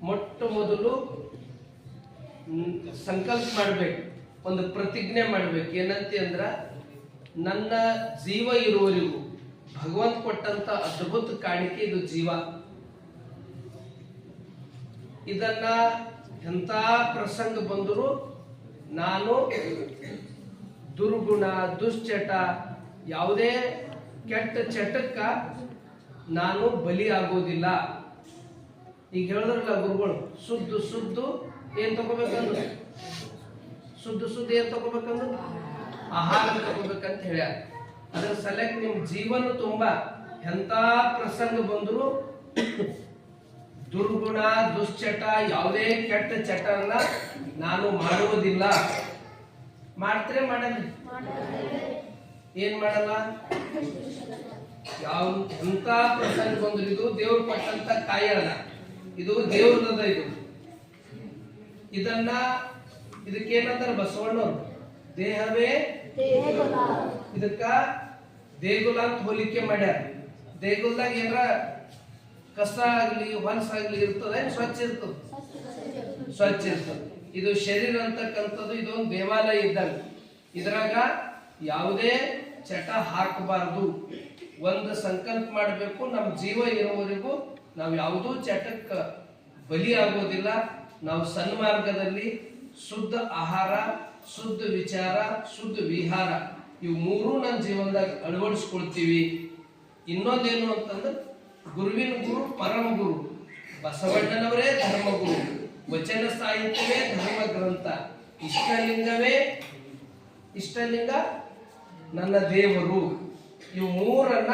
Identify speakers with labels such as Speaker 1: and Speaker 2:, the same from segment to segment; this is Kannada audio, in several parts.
Speaker 1: ಮೊಟ್ಟ ಮೊದಲು ಸಂಕಲ್ಪ ಮಾಡ್ಬೇಕು, ಒಂದು ಪ್ರತಿಜ್ಞೆ ಮಾಡ್ಬೇಕು. ಏನಂತ ಅಂದ್ರ ನನ್ನ ಜೀವ ಇರುವವರೆಗೂ ಭಗವಂತ ಕೊಟ್ಟಂತ ಅದ್ಭುತ ಕಾಣಿಕೆ ಇದು ಜೀವ. ಇದನ್ನ ಎಂತ ಪ್ರಸಂಗ ಬಂದರೂ ನಾನು ದುರ್ಗುಣ ದುಶ್ಚಟ ಯಾವುದೇ ಕೆಟ್ಟ ಚಟಕ್ಕ ನಾನು ಬಲಿ ಆಗೋದಿಲ್ಲ. ಈಗ ಹೇಳಿದ್ರಲ್ಲ ಗುರುಗಳು, ಶುದ್ಧ ಏನ್ ತಗೋಬೇಕಂದ್ರೆ ಶುದ್ಧ ಏನ್ ತಗೋಬೇಕಂದ್ರೆ ಆಹಾರ ತಗೋಬೇಕಂತ ಹೇಳ್ಯಾರ. ಅದ್ರ ಸಲಕ್ಕೆ ನಿಮ್ ಜೀವನ ತುಂಬಾ ಎಂತ ಪ್ರಸಂಗ ಬಂದ್ರು ದುರ್ಗುಣ ದುಶ್ಚಟ ಯಾವುದೇ ಕೆಟ್ಟ ಚಟನ ನಾನು ಮಾಡುವುದಿಲ್ಲ. ಮಾಡ್ತಾರೆ ಮಾಡಲ್ಲ? ಏನ್ ಮಾಡಲ್ಲ? ಯಾವ ಎಂತ ಪ್ರಸಂಗ ಬಂದ್ರು ಇದು ದೇವ್ರು ಕೊಟ್ಟಂತ ಕಾಯಣ, ಇದು ದೇವ್ರದ. ಇದಕ್ಕೇನಂತಾರ ಬಸವಣ್ಣವ್ರು, ದೇಹವೇ ಇದಕ್ಕ ದೇಗುಲ ಅಂತ ಹೋಲಿಕೆ ಮಾಡ್ಯಾರ. ದೇಗುಲದಾಗ ಏನಾರ ಕಸ ಆಗ್ಲಿ ಹೊಲಸಾಗ್ಲಿ ಇರ್ತದೆ, ಸ್ವಚ್ಛ ಇರ್ತದೆ? ಸ್ವಚ್ಛ ಇರ್ತದೆ. ಇದು ಶರೀರ ಅಂತಕ್ಕಂಥದ್ದು ಇದೊಂದು ದೇವಾಲಯ ಇದ್ದಾಗ ಇದ್ರಾಗ ಯಾವುದೇ ಚಟ ಹಾಕಬಾರದು. ಒಂದು ಸಂಕಲ್ಪ ಮಾಡಬೇಕು, ನಮ್ಮ ಜೀವ ಇರುವವರೆಗೂ ನಾವು ಯಾವುದೂ ಚಟಕ್ಕ ಬಲಿ ಆಗೋದಿಲ್ಲ. ನಾವು ಸನ್ಮಾರ್ಗದಲ್ಲಿ ಶುದ್ಧ ಆಹಾರ, ಶುದ್ಧ ವಿಚಾರ, ಶುದ್ಧ ವಿಹಾರ ಇವು ಮೂರೂ ನನ್ನ ಜೀವನದಾಗ ಅಳವಡಿಸ್ಕೊಳ್ತೀವಿ. ಇನ್ನೊಂದೇನು ಅಂತಂದ್ರೆ ಗುರುವಿನ ಗುರು ಪರಮ ಗುರು ಬಸವಣ್ಣನವರೇ ಧರ್ಮಗುರು, ವಚನ ಸಾಹಿತ್ಯವೇ ಧರ್ಮ ಗ್ರಂಥ, ಇಷ್ಟಲಿಂಗ ನನ್ನ ದೇವರು. ಇವು ಮೂರನ್ನ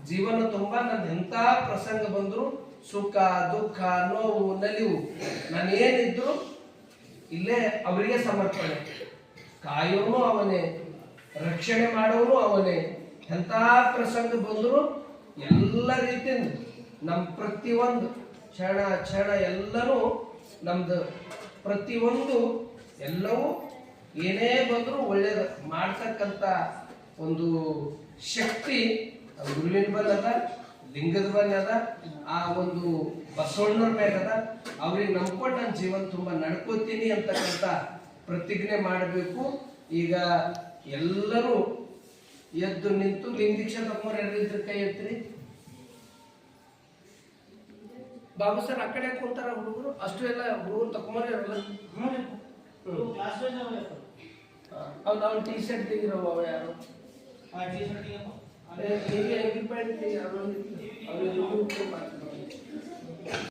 Speaker 1: ಜೀವನ ತುಂಬಾ ನನ್ನ ಎಂತ ಪ್ರಸಂಗ ಬಂದ್ರು ಸುಖ ದುಃಖ ನೋವು ನಲಿವು ನಾನು ಏನಿದ್ರು ಇಲ್ಲೇ ಅವರಿಗೆ ಸಮರ್ಪಣೆ. ಕಾಯೋನು ಅವನೇ, ರಕ್ಷಣೆ ಮಾಡೋನು ಅವನೇ. ಎಂತ ಪ್ರಸಂಗ ಬಂದ್ರು ಎಲ್ಲ ರೀತಿಯಿಂದ ನಮ್ಮ ಪ್ರತಿಯೊಂದು ಕ್ಷಣ ಎಲ್ಲನೂ ನಮ್ದು ಪ್ರತಿಯೊಂದು ಎಲ್ಲವೂ ಏನೇ ಬಂದರೂ ಒಳ್ಳೇದು ಮಾಡ್ತಕ್ಕಂಥ ಒಂದು ಶಕ್ತಿ ಗುರುವಿನ ಬಲ್ ಅದ, ಲಿಂಗದ ಬಲ್ ಅದ, ಆ ಒಂದು ಬಸವಣ್ಣನ ಮೇಲೆ ಅದ. ಅವ್ರಿಗೆ ನಂಬ್ಕೊಂಡು ನನ್ನ ಜೀವನ ತುಂಬ ನಡ್ಕೋತೀನಿ ಅಂತಕ್ಕಂಥ ಪ್ರತಿಜ್ಞೆ ಮಾಡಬೇಕು. ಈಗ ಎಲ್ಲರೂ ಎದ್ದು ನಿಂತು ಲಿಂಗ ದೀಕ್ಷೆ ತಗೊಂಡ್ರೆ ಎಲ್ಲರಿದ್ರ ಕೈ ಎತ್ತಿರಿ. ಬಾಬು ಸರ್ ಆ ಕಡೆ ಕುಂತಾರ ಹುಡುಗರು, ಅಷ್ಟು ಎಲ್ಲ ಹುಡುಗರು ತಕೊಂಬರಿ ಅವರೆಲ್ಲ. ಅವ್ನು ಟೀ ಶರ್ಟ್ ತೆಗಿರವ ಯಾರು ಹೇಗೆ ಪ್ಯಾಂಟ್